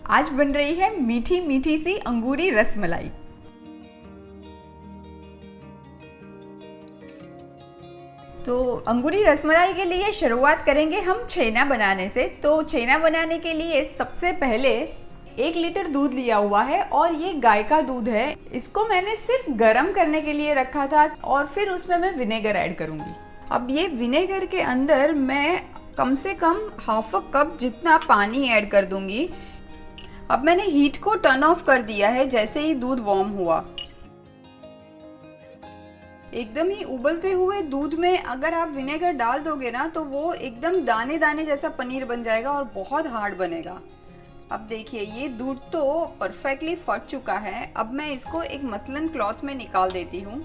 आज बन रही है मीठी मीठी सी अंगूरी रसमलाई। तो अंगूरी रसमलाई के लिए शुरुआत करेंगे हम छेना बनाने से। तो छेना बनाने के लिए सबसे पहले 1 लीटर दूध लिया हुआ है और ये गाय का दूध है। इसको मैंने सिर्फ गर्म करने के लिए रखा था और फिर उसमें मैं विनेगर ऐड करूँगी। अब ये विनेगर के अंदर मैं कम से कम ½ कप जितना पानी ऐड कर दूँगी। अब मैंने हीट को टर्न ऑफ कर दिया है जैसे ही दूध वार्म हुआ। एकदम ही उबलते हुए दूध में अगर आप विनेगर डाल दोगे ना तो वो एकदम दाने दाने जैसा पनीर बन जाएगा और बहुत हार्ड बनेगा। अब देखिए ये दूध तो परफेक्टली फट चुका है। अब मैं इसको एक मसलन क्लॉथ में निकाल देती हूँ।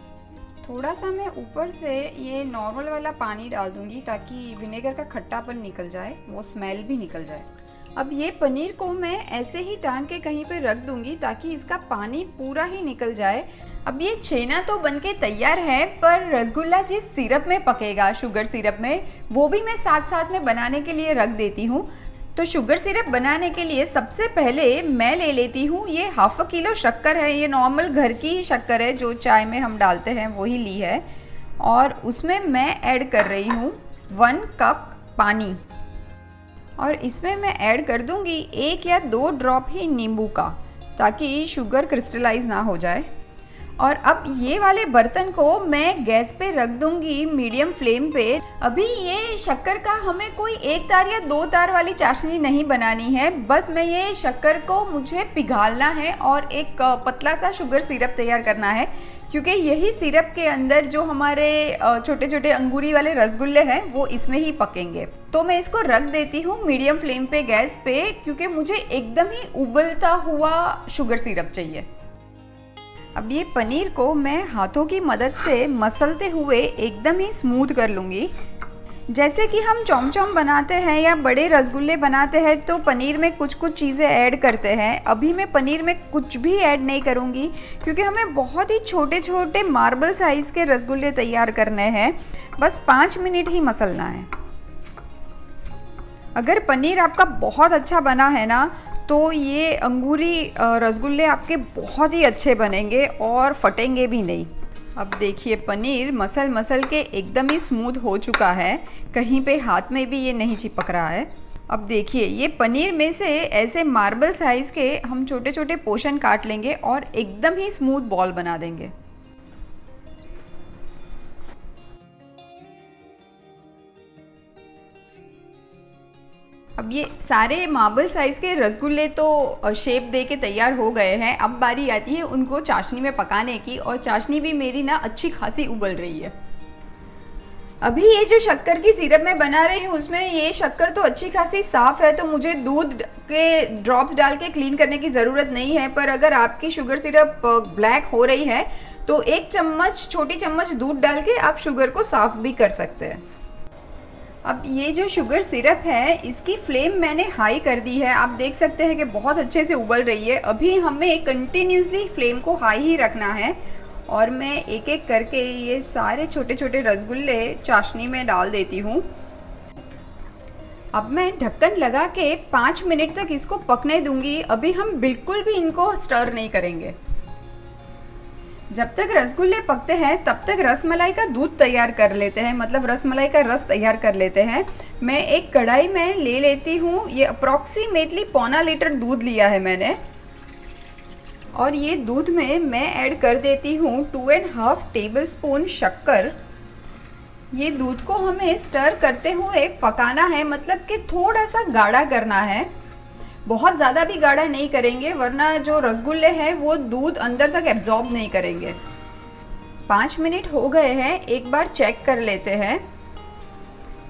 थोड़ा सा मैं ऊपर से ये नॉर्मल वाला पानी डाल दूँगी ताकि विनेगर का खट्टापन निकल जाए, वो स्मेल भी निकल जाए। अब ये पनीर को मैं ऐसे ही टांग के कहीं पे रख दूंगी ताकि इसका पानी पूरा ही निकल जाए। अब ये छेना तो बनके तैयार है, पर रसगुल्ला जिस सिरप में पकेगा, शुगर सिरप में, वो भी मैं साथ साथ में बनाने के लिए रख देती हूँ। तो शुगर सिरप बनाने के लिए सबसे पहले मैं ले लेती हूँ ये ½ किलो शक्कर है। ये नॉर्मल घर की ही शक्कर है जो चाय में हम डालते हैं, वही ली है। और उसमें मैं ऐड कर रही हूँ 1 कप पानी और इसमें मैं ऐड कर दूंगी 1 या 2 ड्रॉप ही नींबू का, ताकि शुगर क्रिस्टलाइज ना हो जाए। और अब ये वाले बर्तन को मैं गैस पे रख दूंगी मीडियम फ्लेम पे। अभी ये शक्कर का हमें कोई 1 तार या 2 तार वाली चाशनी नहीं बनानी है, बस मैं ये शक्कर को मुझे पिघालना है और एक पतला सा शुगर सिरप तैयार करना है, क्योंकि यही सिरप के अंदर जो हमारे छोटे छोटे अंगूरी वाले रसगुल्ले हैं वो इसमें ही पकेंगे। तो मैं इसको रख देती हूँ मीडियम फ्लेम पे गैस पे, क्योंकि मुझे एकदम ही उबलता हुआ शुगर सिरप चाहिए। अब ये पनीर को मैं हाथों की मदद से मसलते हुए एकदम ही स्मूथ कर लूँगी। जैसे कि हम चौमचौम बनाते हैं या बड़े रसगुल्ले बनाते हैं तो पनीर में कुछ कुछ चीज़ें ऐड करते हैं। अभी मैं पनीर में कुछ भी ऐड नहीं करूँगी, क्योंकि हमें बहुत ही छोटे छोटे मार्बल साइज़ के रसगुल्ले तैयार करने हैं। बस 5 मिनट ही मसलना है। अगर पनीर आपका बहुत अच्छा बना है ना, तो ये अंगूरी रसगुल्ले आपके बहुत ही अच्छे बनेंगे और फटेंगे भी नहीं। अब देखिए पनीर मसल मसल के एकदम ही स्मूथ हो चुका है, कहीं पे हाथ में भी ये नहीं चिपक रहा है। अब देखिए ये पनीर में से ऐसे मार्बल साइज़ के हम छोटे छोटे पोर्शन काट लेंगे और एकदम ही स्मूथ बॉल बना देंगे। अब ये सारे मार्बल साइज़ के रसगुल्ले तो शेप दे के तैयार हो गए हैं। अब बारी आती है उनको चाशनी में पकाने की, और चाशनी भी मेरी ना अच्छी खासी उबल रही है। अभी ये जो शक्कर की सिरप मैं बना रही हूँ उसमें ये शक्कर तो अच्छी खासी साफ़ है, तो मुझे दूध के ड्रॉप्स डाल के क्लीन करने की ज़रूरत नहीं है। पर अगर आपकी शुगर सिरप ब्लैक हो रही है तो 1 चम्मच, छोटी चम्मच दूध डाल के आप शुगर को साफ़ भी कर सकते हैं। अब ये जो शुगर सिरप है इसकी फ्लेम मैंने हाई कर दी है। आप देख सकते हैं कि बहुत अच्छे से उबल रही है। अभी हमें कंटिन्यूसली फ्लेम को हाई ही रखना है और मैं एक एक करके ये सारे छोटे छोटे रसगुल्ले चाशनी में डाल देती हूँ। अब मैं ढक्कन लगा के 5 मिनट तक इसको पकने दूंगी। अभी हम बिल्कुल भी इनको स्टर नहीं करेंगे। जब तक रसगुल्ले पकते हैं तब तक रसमलाई का दूध तैयार कर लेते हैं, मतलब रसमलाई का रस तैयार कर लेते हैं। मैं एक कढ़ाई में ले लेती हूँ। ये अप्रॉक्सीमेटली पौना लीटर दूध लिया है मैंने, और ये दूध में मैं ऐड कर देती हूँ 2.5 टेबलस्पून शक्कर। ये दूध को हमें स्टर करते हुए पकाना है, मतलब कि थोड़ा सा गाढ़ा करना है। बहुत ज़्यादा भी गाढ़ा नहीं करेंगे, वरना जो रसगुल्ले हैं वो दूध अंदर तक एब्जॉर्ब नहीं करेंगे। 5 मिनट हो गए हैं, एक बार चेक कर लेते हैं।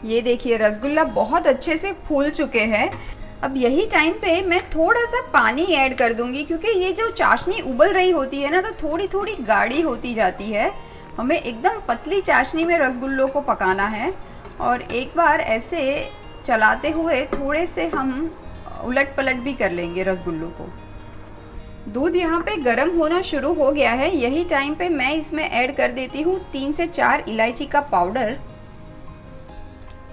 ये देखिए रसगुल्ला बहुत अच्छे से फूल चुके हैं। अब यही टाइम पे मैं थोड़ा सा पानी ऐड कर दूंगी, क्योंकि ये जो चाशनी उबल रही होती है ना तो थोड़ी थोड़ी गाढ़ी होती जाती है। हमें एकदम पतली चाशनी में रसगुल्लों को पकाना है, और एक बार ऐसे चलाते हुए थोड़े से हम उलट पलट भी कर लेंगे रसगुल्लों को। दूध यहाँ पे गर्म होना शुरू हो गया है। यही टाइम पे मैं इसमें ऐड कर देती हूँ 3 से 4 इलायची का पाउडर,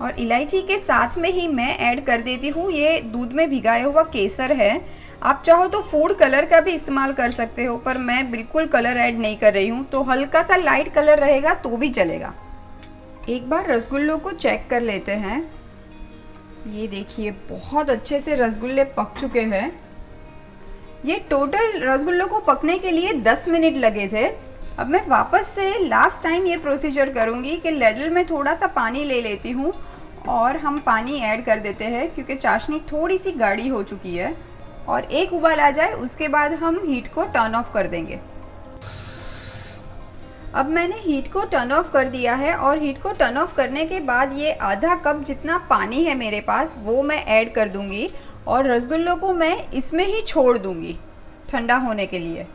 और इलायची के साथ में ही मैं ऐड कर देती हूँ ये दूध में भिगाया हुआ केसर है। आप चाहो तो फूड कलर का भी इस्तेमाल कर सकते हो, पर मैं बिल्कुल कलर ऐड नहीं कर रही हूँ, तो हल्का सा लाइट कलर रहेगा तो भी चलेगा। एक बार रसगुल्लों को चेक कर लेते हैं। ये देखिए बहुत अच्छे से रसगुल्ले पक चुके हैं। ये टोटल रसगुल्लों को पकने के लिए 10 मिनट लगे थे। अब मैं वापस से लास्ट टाइम ये प्रोसीजर करूँगी कि लेडल में थोड़ा सा पानी ले लेती हूँ और हम पानी ऐड कर देते हैं, क्योंकि चाशनी थोड़ी सी गाढ़ी हो चुकी है। और एक उबाल आ जाए उसके बाद हम हीट को टर्न ऑफ कर देंगे। अब मैंने हीट को टर्न ऑफ कर दिया है और हीट को टर्न ऑफ करने के बाद ये आधा कप जितना पानी है मेरे पास वो मैं ऐड कर दूंगी और रसगुल्लों को मैं इसमें ही छोड़ दूंगी ठंडा होने के लिए।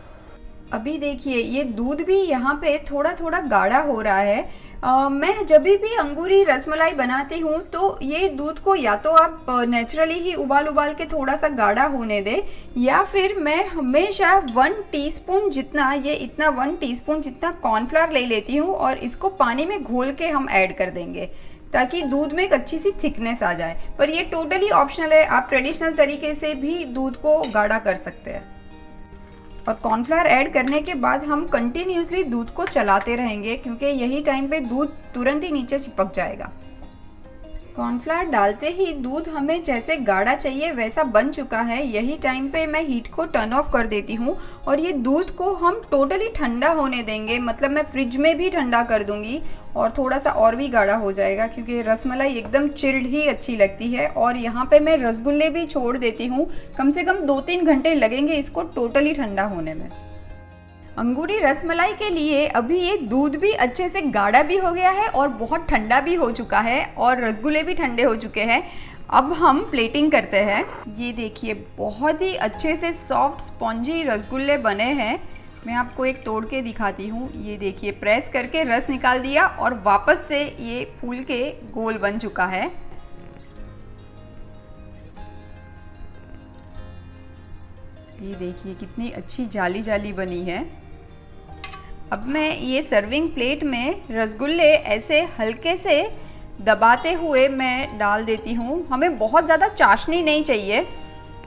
अभी देखिए ये दूध भी यहाँ पे थोड़ा थोड़ा गाढ़ा हो रहा है। मैं जब भी अंगूरी रसमलाई बनाती हूँ तो ये दूध को या तो आप नेचुरली ही उबाल के थोड़ा सा गाढ़ा होने दें, या फिर मैं हमेशा 1 टीस्पून जितना, ये इतना 1 टीस्पून जितना कॉर्नफ्लावर ले लेती हूँ और इसको पानी में घोल के हम ऐड कर देंगे ताकि दूध में एक अच्छी सी थिकनेस आ जाए। पर ये टोटली ऑप्शनल है, आप ट्रेडिशनल तरीके से भी दूध को गाढ़ा कर सकते हैं। और कॉर्नफ्लावर ऐड करने के बाद हम कंटिन्यूसली दूध को चलाते रहेंगे, क्योंकि यही टाइम पे दूध तुरंत ही नीचे चिपक जाएगा। कॉर्नफ्लावर डालते ही दूध हमें जैसे गाढ़ा चाहिए वैसा बन चुका है। यही टाइम पे मैं हीट को टर्न ऑफ कर देती हूँ और ये दूध को हम टोटली ठंडा होने देंगे, मतलब मैं फ्रिज में भी ठंडा कर दूंगी और थोड़ा सा और भी गाढ़ा हो जाएगा, क्योंकि रसमलाई एकदम चिल्ड ही अच्छी लगती है। और यहाँ पे मैं रसगुल्ले भी छोड़ देती हूँ, कम से कम 2-3 घंटे लगेंगे इसको टोटली ठंडा होने में। अंगूरी रसमलाई के लिए अभी ये दूध भी अच्छे से गाढ़ा भी हो गया है और बहुत ठंडा भी हो चुका है और रसगुल्ले भी ठंडे हो चुके हैं। अब हम प्लेटिंग करते हैं। ये देखिए बहुत ही अच्छे से सॉफ्ट स्पॉन्जी रसगुल्ले बने हैं। मैं आपको एक तोड़ के दिखाती हूँ। ये देखिए प्रेस करके रस निकाल दिया और वापस से ये फूल के गोल बन चुका है। ये देखिए कितनी अच्छी जाली जाली बनी है। अब मैं ये सर्विंग प्लेट में रसगुल्ले ऐसे हल्के से दबाते हुए मैं डाल देती हूँ। हमें बहुत ज़्यादा चाशनी नहीं चाहिए,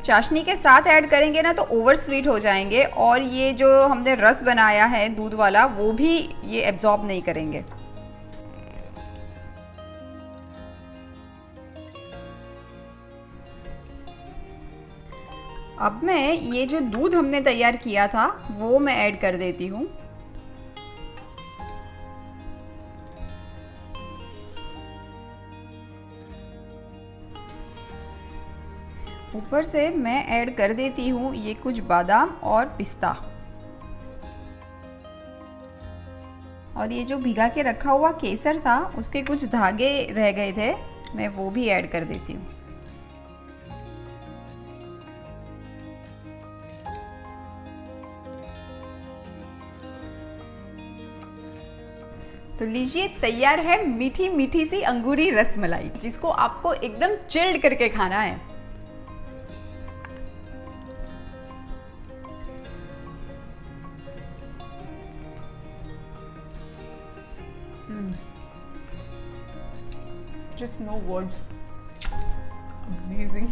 चाशनी के साथ ऐड करेंगे ना तो ओवर स्वीट हो जाएंगे और ये जो हमने रस बनाया है दूध वाला वो भी ये एब्जॉर्ब नहीं करेंगे। अब मैं ये जो दूध हमने तैयार किया था वो मैं ऐड कर देती हूँ। ऊपर से मैं ऐड कर देती हूँ ये कुछ बादाम और पिस्ता, और ये जो भिगा के रखा हुआ केसर था उसके कुछ धागे रह गए थे, मैं वो भी ऐड कर देती हूँ। तो लीजिए तैयार है मीठी मीठी सी अंगूरी रसमलाई, जिसको आपको एकदम चिल्ड करके खाना है। Just no words. Amazing.